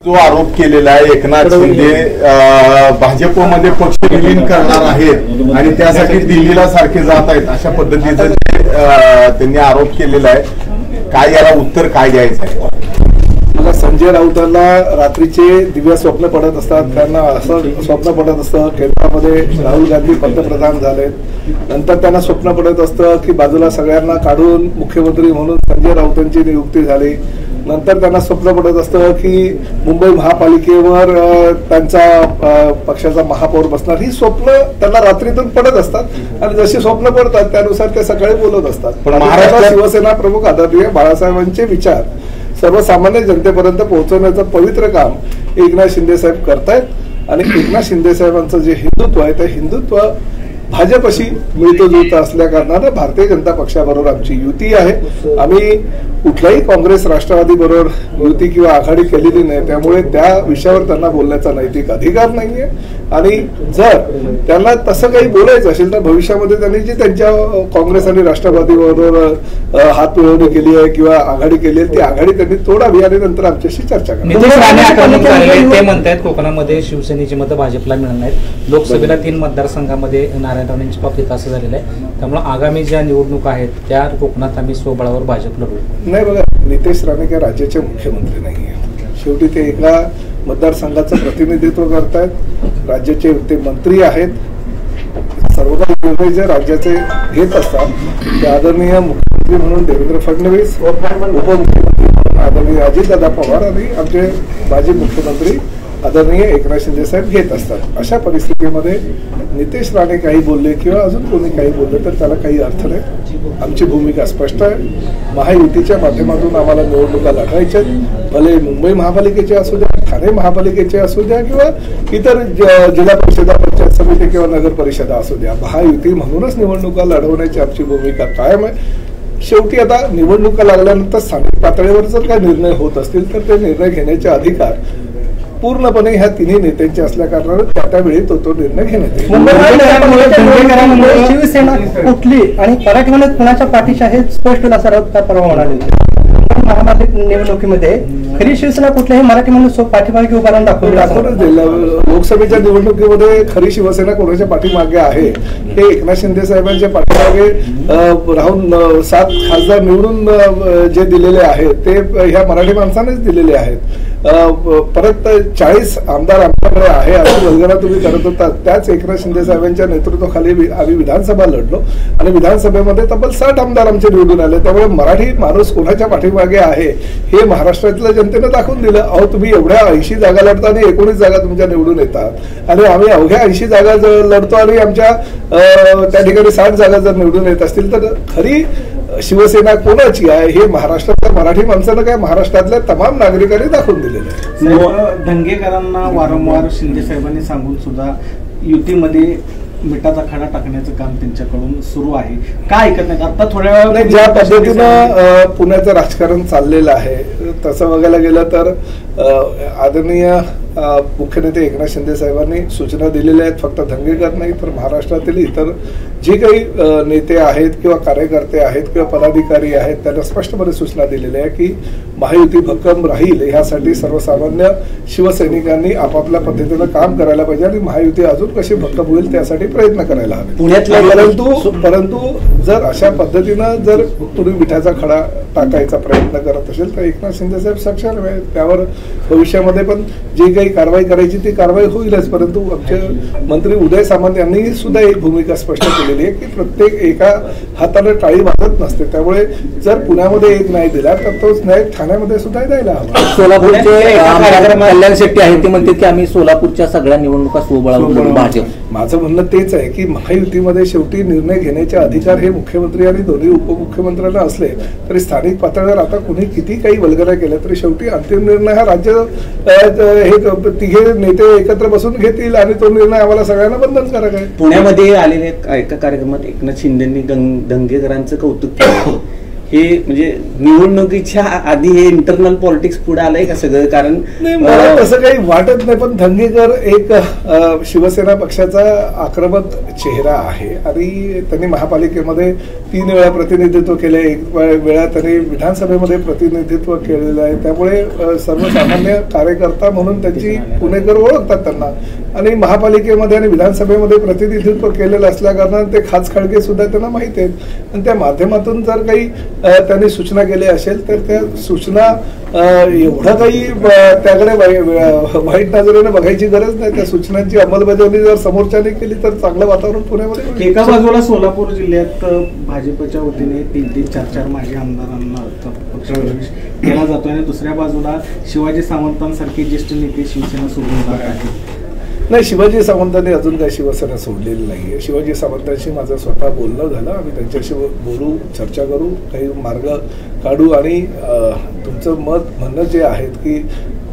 जो आरोप केलेला आहे एकनाथ शिंदे भाजपमध्ये पक्ष विलीन करणार आहेत आणि त्यासाठी दिल्लीला सारखे जात आहेत अशा पद्धतीचा त्यांनी आरोप केलेला आहे। काय याला उत्तर काय द्यायचं आहे? मला संजय राऊतांना रात्रीचे दिव्य स्वप्न पडत असतात, त्यांना असं स्वप्न पडत असतं केंद्रामध्ये राहुल गांधी पंतप्रधान झालेत, नंतर त्यांना स्वप्न पडत असतं की बाजूला सगळ्यांना काढून मुख्यमंत्री म्हणून संजय राऊतांची नियुक्ती झाली, नंतर त्यांना स्वप्न पडत असतं की मुंबई महापालिकेवर त्यांचा पक्षाचा महापौर बसणार। ही स्वप्न त्यांना रात्रीतून पडत असतात आणि जशी स्वप्न पडतात त्यानुसार ते सकाळी बोलत असतात। पण महाराष्ट्र शिवसेना प्रमुख आदरणीय बाळासाहेबांचे विचार सर्वसामान्य जनतेपर्यंत पोहोचवण्याचं पवित्र काम एकनाथ शिंदे साहेब करतायत आणि एकनाथ शिंदे साहेबांचं जे हिंदुत्व आहे ते हिंदुत्व भाजपशी मिळतं जुळतं असल्या कारणाने भारतीय जनता पक्षाबरोबर आमची युती आहे। आम्ही कुठल्याही काँग्रेस राष्ट्रवादी बरोबर युती किंवा आघाडी केलेली नाही, त्यामुळे त्या विषयावर त्यांना बोलण्याचा नैतिक अधिकार नाहीये आणि जर त्यांना तसं काही बोलायचं असेल तर भविष्यामध्ये त्यांनी जी त्यांच्या काँग्रेस आणि राष्ट्रवादी बरोबर हात मिळवणी केली आहे किंवा आघाडी केली आहे ती आघाडी त्यांनी तोडावी आणि नंतर आमच्याशी चर्चा करावी। ते म्हणतात कोकणामध्ये शिवसेनेची मतं भाजपला मिळणार नाहीत, लोकसभेला 3 मतदारसंघामध्ये नारायण राणेंच्या बाबतीत असं झालेलं आहे, त्यामुळे आगामी ज्या निवडणुका आहेत त्या कोकणात आम्ही स्वबळावर भाजप लढवू। नाही बघा, नितेश राणे काय राज्याचे मुख्यमंत्री नाही आहेत, शेवटी ते एका मतदारसंघाचं प्रतिनिधित्व करतायत, राज्याचे ते मंत्री आहेत, सर्व निर्णय जे राज्याचे घेत असतात ते आदरणीय मुख्यमंत्री म्हणून देवेंद्र फडणवीस, उपमुख्यमंत्री म्हणून आदरणीय अजितदादा पवार आणि आमचे माजी मुख्यमंत्री आदरणीय एकनाथ शिंदे साहेब घेत असतात। अशा परिस्थितीमध्ये नितेश राणे काही बोलले किंवा अजून कोणी काही बोलले तर त्याला काही अर्थ नाही। आमची भूमिका स्पष्ट आहे, महायुतीच्या माध्यमातून आम्हाला निवडणुका लढवायच्या, भले मुंबई महापालिकेचे असू द्या, ठाणे महापालिकेचे असू द्या किंवा इतर जिल्हा परिषदा, पंचायत समिती किंवा नगर परिषदा असू द्या, महायुती म्हणूनच निवडणुका लढवण्याची आमची भूमिका कायम आहे। शेवटी आता निवडणुका लागल्यानंतर स्थानिक पातळीवर जर काही निर्णय होत असतील तर ते निर्णय घेण्याचे अधिकार पूर्णपणे ह्या तिन्ही नेत्यांचे असल्या कारणाने त्यावेळी तो निर्णय घेण्यात येईल। शिवसेना कुठली आणि मराठीमध्ये कुणाच्या पाठीशी आहे स्पष्ट असा राऊत त्या परवा म्हणाले, महापालिका निवडणुकीमध्ये खरी शिवसेना कुठल्याही मराठीमध्ये पाठीमागे उभारून दाखवून लोकसभेच्या निवडणुकीमध्ये खरी शिवसेना कोणाच्या पाठीमागे आहे हे एकनाथ शिंदे साहेबांच्या पाठीमागे राहून 7 खासदार निवडून जे दिलेले आहेत ते ह्या मराठी माणसानेच दिलेले आहेत। परत 40 आमदार आमच्याकडे आहे अशी वल्गना तुम्ही करत होता, त्याच एकनाथ शिंदे साहेबांच्या नेतृत्वाखाली आम्ही विधानसभा लढलो आणि विधानसभेमध्ये तब्बल 60 आमदार आमचे निवडून आले। त्यामुळे मराठी माणूस कोणाच्या पाठीमागे आहे हे महाराष्ट्रातल्या जनतेने दाखवून दिलं। अहो, तुम्ही एवढ्या 80 जागा लढता आणि 19 जागा तुमच्या निवडून येतात आणि आम्ही अवघ्या 80 जागा लढतो आणि आमच्या त्या ठिकाणी 60 जागा जर निवडून येत असतील तर खरी शिवसेना कोणाची आहे हे महाराष्ट्रातल्या मराठी माणसानं काय महाराष्ट्रातल्या तमाम नागरिकांनी दाखवून दिलेलं आहे। दंगेकरांना वारंवार शिंदे साहेबांनी सांगून सुद्धा युतीमध्ये मिठाचा खडा टाकण्याचं काम त्यांच्याकडून सुरू आहे, काय ऐकत नाही? आता थोड्या वेळा ज्या पद्धतीनं पुण्याचं राजकारण चाललेलं आहे तसं बघायला गेलं तर आदरणीय मुख्य नेते एकनाथ शिंदे साहेबांनी सूचना दिलेल्या आहेत, फक्त दंगेकर नाही तर महाराष्ट्रातील इतर जे काही नेते आहेत किंवा कार्यकर्ते आहेत किंवा पदाधिकारी आहेत त्यांना स्पष्टपणे सूचना दिलेल्या आहे की महायुती भक्कम राहील यासाठी सर्वसामान्य शिवसैनिकांनी आपापल्या पद्धतीनं काम करायला पाहिजे आणि महायुती अजून कशी भक्कम होईल त्यासाठी प्रयत्न करायला हवे। परंतु जर अशा पद्धतीनं जर तुम्ही मिठाचा खडा टाकायचा प्रयत्न करत असेल तर एकनाथ शिंदे साहेब सक्षम आहे, त्यावर भविष्यामध्ये पण जी काही कारवाई करायची ती कारवाई होईलच। परंतु आमचे मंत्री उदय सामंत यांनी सुद्धा एक भूमिका स्पष्ट केलेली आहे की प्रत्येक एका हाताने टाळी वाजत नसते, त्यामुळे जर पुण्यामध्ये एक न्याय दिला तर तोच न्याय ठाण्यामध्ये सुद्धा द्यायला हवा। सोलापूरचे कल्याण शेट्टी आहे ते म्हणतात की आम्ही सोलापूरच्या सगळ्या निवडणुका स्वबळावर भाजप। माझं म्हणणं तेच आहे की महायुतीमध्ये शेवटी निर्णय घेण्याचे अधिकार हे मुख्यमंत्री आणि दोन्ही उपमुख्यमंत्र्यांना असले तरी स्थानिक पातळीवर आता कुणी किती काही वल्गना केल्या तरी शेवटी अंतिम निर्णय हा राज्य हे तिघे नेते एकत्र बसून घेतील आणि तो निर्णय आम्हाला सगळ्यांना बंधनकारक आहे। पुण्यामध्ये आलेल्या एका कार्यक्रमात एकनाथ शिंदेंनी दंगेकरांचं कौतुक केलं हे म्हणजे निवडणुकीच्या आधी हे इंटरनल पॉलिटिक्स पुढे आलंय का सगळं? कारण नाही, मला तसं काही वाटत नाही, पण धंगेकर एक शिवसेना पक्षाचा आक्रमक चेहरा आहे आणि त्यांनी महापालिकेमध्ये 3 वेळा प्रतिनिधित्व केले, 1 वेळा त्यांनी विधानसभेमध्ये प्रतिनिधित्व केलेलं आहे. त्यामुळे सर्वसामान्य कार्यकर्ता म्हणून त्यांची पुणेकर ओळखतात त्यांना, आणि महापालिकेमध्ये आणि विधानसभेमध्ये प्रतिनिधित्व केलेलं असल्या कारणाने ते खाचखळगे सुद्धा त्यांना माहिती आहेत. आणि त्या माध्यमातून जर काही त्यांनी सूचना केल्या असेल तर त्या सूचना एवढं काही त्याकडे वाईट नजरेने बघायची गरज नाही. त्या सूचनांची अंमलबजावणी जर समोरच्याने केली तर चांगलं वातावरण पुण्यामध्ये. एका बाजूला सोलापूर जिल्ह्यात भाजपच्या वतीने 3-3, 4-4 माजी आमदारांना पक्षप्रवेश केला जातोय आणि दुसऱ्या बाजूला शिवाजी सावंतांसारखे ज्येष्ठ नेते शिवसेना सोडून जात आहेत. नाही, शिवाजी सावंतांनी अजून काही शिवसेना सोडलेली नाहीये. शिवाजी सावंतांशी माझं स्वतः बोलणं झालं, आम्ही त्यांच्याशी बोलू, चर्चा करू, काही मार्ग काढू. आणि तुमचं म्हणणं जे आहे की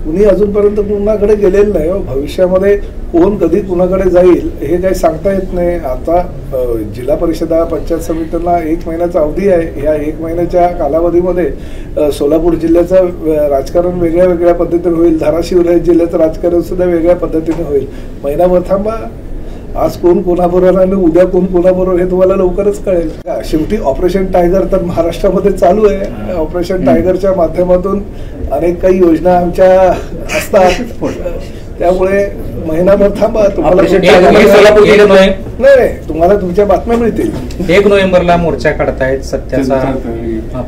कुणी अजूनपर्यंत कुणाकडे गेलेलं नाही. भविष्यामध्ये कोण कधी कुणाकडे जाईल हे काही सांगता येत नाही. आता जिल्हा परिषदा, पंचायत समित्यांना 1 महिन्याचा अवधी आहे. या 1 महिन्याच्या कालावधीमध्ये सोलापूर जिल्ह्याचं राजकारण वेगळ्या पद्धतीने होईल, धाराशिव जिल्ह्याचं राजकारण सुद्धा वेगळ्या पद्धतीने होईल. महिनाभर थांबा, आज कोण कोणाबरोबर आणि उद्या कोण कोणाबरोबर हे तुम्हाला लवकरच कळेल. शेवटी ऑपरेशन टायगर तर महाराष्ट्रामध्ये चालू आहे. ऑपरेशन टायगरच्या माध्यमातून अनेक काही योजना आमच्या असतात, त्यामुळे महिनाभर थांबा, तुम्हाला नाही, तुम्हाला तुमच्या बातम्या मिळतील. 1 नोव्हेंबरला मोर्चा काढतायत, सत्याचा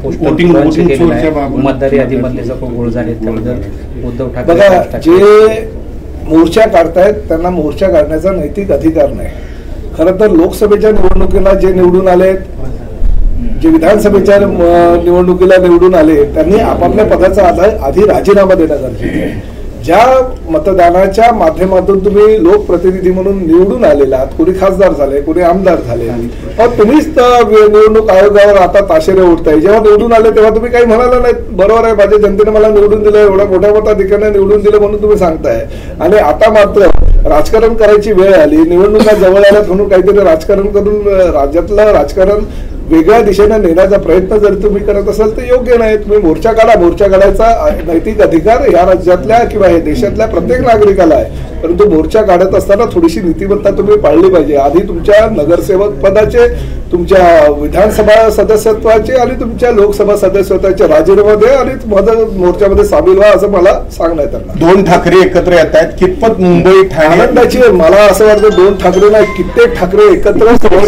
पोस्टर मतदार यादीमधले जो गोळ झाले त्याबद्दल उद्धव ठाकरे. बघा, जे मोर्चा काढतायत त्यांना मोर्चा काढण्याचा नैतिक अधिकार नाही. खरं तर लोकसभेच्या निवडणुकीला जे निवडून आले, जे विधानसभेच्या निवडणुकीला निवडून आले, त्यांनी आपापल्या पदाचा आधी राजीनामा देणं गरजेचं आहे. ज्या मतदानाच्या माध्यमातून तुम्ही लोकप्रतिनिधी म्हणून निवडून आलेला आहात, कोणी खासदार झाले, कोणी आमदार झाले, तुम्हीच निवडणूक आयोगावर आता ताशेरे उठताय. जेव्हा निवडून आले तेव्हा तुम्ही काही म्हणाला नाही, बरोबर आहे, माझ्या जनतेने मला निवडून दिलं, एवढ्या मोठ्या मताधिक्याने निवडून दिलं म्हणून तुम्ही सांगताय. आणि आता मात्र राजकारण करायची वेळ आली, निवडणुका जवळ आल्यात म्हणून काहीतरी राजकारण करून राज्यातलं राजकारण वेगळ्या दिशेने नेण्याचा प्रयत्न जर तुम्ही करत असाल तर योग्य नाही. तुम्ही मोर्चा काढा, मोर्चा काढायचा नैतिक अधिकार या राज्यातल्या किंवा हे देशातल्या प्रत्येक नागरिकाला आहे. परंतु मोर्चा काढत असताना थोडीशी नीतिमत्ता तुम्ही पाळली पाहिजे. आधी तुमच्या नगरसेवक पदाचे, तुमच्या विधानसभा सदस्यत्वाचे आणि तुमच्या लोकसभा सदस्यत्वाचे राजीनामा द्या आणि मोर्चामध्ये सामील व्हा, असं मला सांगण्यात आलं. 2 ठाकरे एकत्र येत आहेत, कितपत मुंबई ठाणे आनंदाची. मला असं वाटतं 2 ठाकरे नाही, कित्येक ठाकरे एकत्र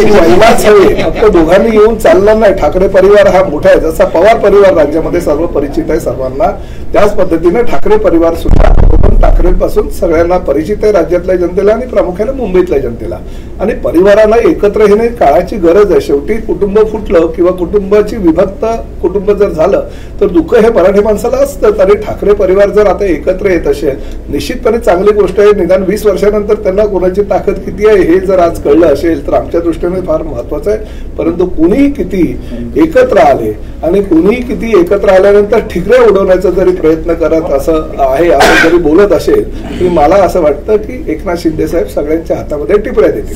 यायलाच हवे. फक्त दोघांनी येऊन चालणार नाही. ठाकरे परिवार हा मोठा आहे, जसा पवार परिवार राज्यामध्ये सर्व परिचित आहे सर्वांना, त्याच पद्धतीने ठाकरे परिवार सुद्धा ठाकरेंपासून सगळ्यांना परिचित आहे राज्यातल्या जनतेला आणि प्रामुख्याने मुंबईतल्या जनतेला. आणि परिवाराला एकत्र येणे काळाची गरज आहे. शेवटी कुटुंब फुटलं किंवा कुटुंबाची विभक्त कुटुंब जर झालं तर दुःख हे मराठी माणसाला असतं. तरी ठाकरे परिवार जर आता एकत्र येत असेल, निश्चितपणे चांगली गोष्ट आहे. निदान 20 वर्षानंतर त्यांना कोणाची ताकद किती आहे हे जर आज कळलं असेल तर आमच्या दृष्टीने फार महत्वाचं आहे. परंतु कुणी किती एकत्र आले आणि कुणी किती एकत्र आल्यानंतर ठिकरे उडवण्याचा जरी प्रयत्न करत असं आहे, असं जरी बोलत असेल की मला असं वाटतं की एकनाथ शिंदे साहेब सगळ्यांच्या हातामध्ये टिपऱ्या देतील.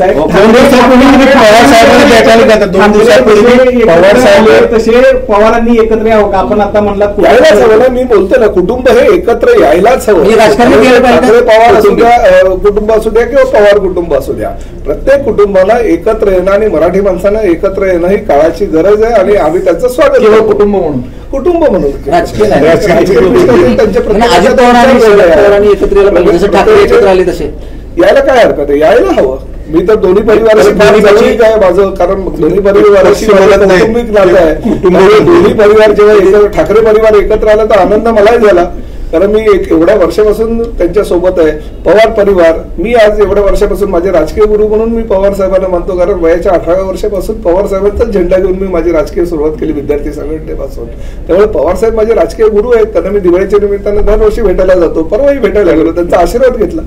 पवारांनी एकत्र यावं का? आपण आता म्हणला यायलाच हवं ना. मी बोलतो ना, कुटुंब हे एकत्र यायलाच हवं. ठाकरे पवार असू द्या, कुटुंब असू द्या किंवा पवार कुटुंब असू द्या, प्रत्येक कुटुंबाला एकत्र येणं आणि मराठी माणसांना एकत्र येणं ही काळाची गरज आहे आणि आम्ही त्याचं स्वागत करतो. कुटुंब म्हणून यायला काय हरकत आहे? यायला हवं. मी तर दोन्ही परिवाराशी काय माझं, कारण दोन्ही परिवाराशी कौटुंबिक नातं आहे. दोन्ही परिवार जेव्हा ठाकरे परिवार एकत्र आला तर आनंद मलाही झाला, कारण मी एवढ्या वर्षापासून त्यांच्या सोबत आहे. पवार परिवार, मी आज एवढ्या वर्षापासून माझे राजकीय गुरु म्हणून मी पवार साहेबांना मानतो, कारण वयाच्या 18व्या वर्षापासून पवार साहेबांचा झेंडा घेऊन मी माझी राजकीय सुरुवात केली विद्यार्थी संघटनेपासून. त्यामुळे पवार साहेब माझे राजकीय गुरु आहेत. त्यांना मी दिवाळीच्या निमित्तानं दरवर्षी भेटायला जातो. परवाही भेटायला गेलो, त्यांचा आशीर्वाद घेतला.